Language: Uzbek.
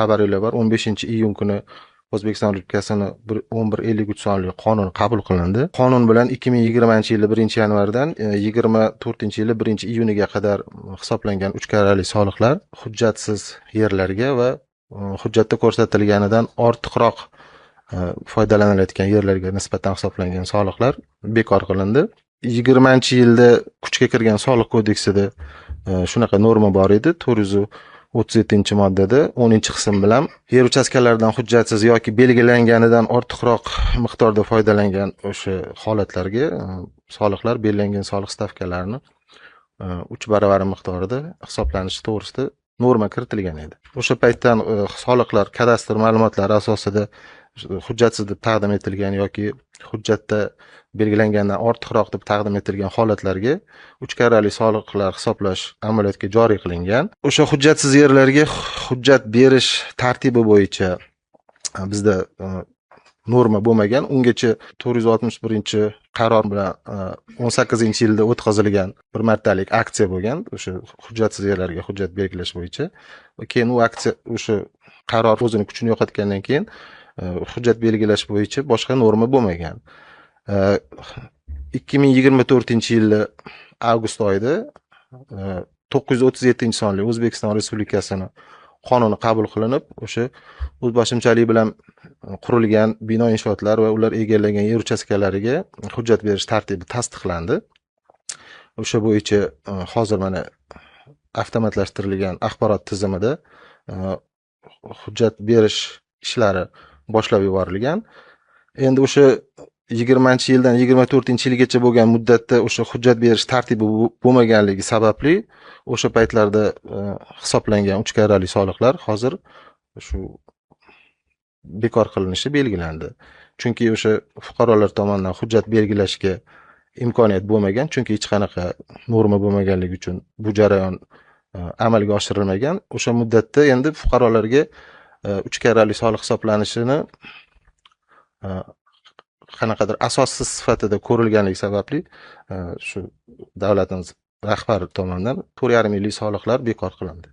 xabaringlar bor, 15-iyun kuni O'zbekiston Respublikasini 1153 sonli qonun qabul qilindi. Qonun bilan 2020-yili 1-yanvardan 24-yili 1-iyuniga qadar hisoblangan 3 karrali soliqlar hujjatsiz yerlarga va hujjatda ko'rsatilganidan ortiqroq foydalanilayotgan yerlarga nisbatan hisoblangan soliqlar bekor qilindi. 20-yilda kuchga kirgan soliq kodeksida shunaqa norma bor edi. 437-moddada 10-qism bilan yer uchastkalaridan hujjatsiz yoki belgilanganidan ortiqroq miqdorda foydalangan o'sha holatlarga soliqlar belgilangan soliq stavkalarini 3 baravari miqdorida hisoblanishi to'g'risida norma kiritilgan edi. O'sha paytdan soliqlar kadastr ma'lumotlari asosida hujjatsiz deb taqdim etilgan yoki hujjatda belgilangandan ortiqroq deb taqdim etilgan holatlarga 3 karrali soliqlar hisoblash amaliyotga joriy qilingan. O'sha hujjatsiz yerlarga hujjat berish tartibi bo'yicha bizda norma bo'lmagan. Ungacha 461-qaror bilan 18-yilda o'tkazilgan bir martalik aksiya bo'lgan. O'sha hujjatsiz yerlarga hujjat belgilash bo'yicha. Keyin u aksiya o'sha qaror o'zini kuchini yo'qotgandan keyin hujjat belgilash bo'yicha boshqa norma bo'lmagan. 2024-yili avgust oyida 937-sonli O'zbekiston Respublikasini qonuni qabul qilinib, o'sha o'zboshimchalik bilan qurilgan bino inshootlar va ular egallagan yer uchastkalariga hujjat berish tartibi tasdiqlandi. O'sha bo'yicha hozir mana avtomatlashtirilgan axborot tizimida hujjat berish ishlari boshlab yuborilgan. Endi o'sha 20-yildan 24-yilgacha bo'lgan muddatda o'sha hujjat berish tartibi bo'lmaganligi sababli o'sha paytlarda hisoblangan 3 karrali soliqlar hozir shu bekor qilinishi belgilandi. Chunki o'sha fuqarolar tomonidan hujjat belgilashga imkoniyat bo'lmagan, chunki hech qanaqa norma bo'lmaganligi uchun bu jarayon amalga oshirilmagan. O'sha muddatda endi fuqarolarga 3 karrali soliq hisoblanishini qanaqadir asossiz sifatida ko'rilganligi sababli shu davlatimiz rahbari tomonidan 4,5 yillik soliqlar bekor qilindi.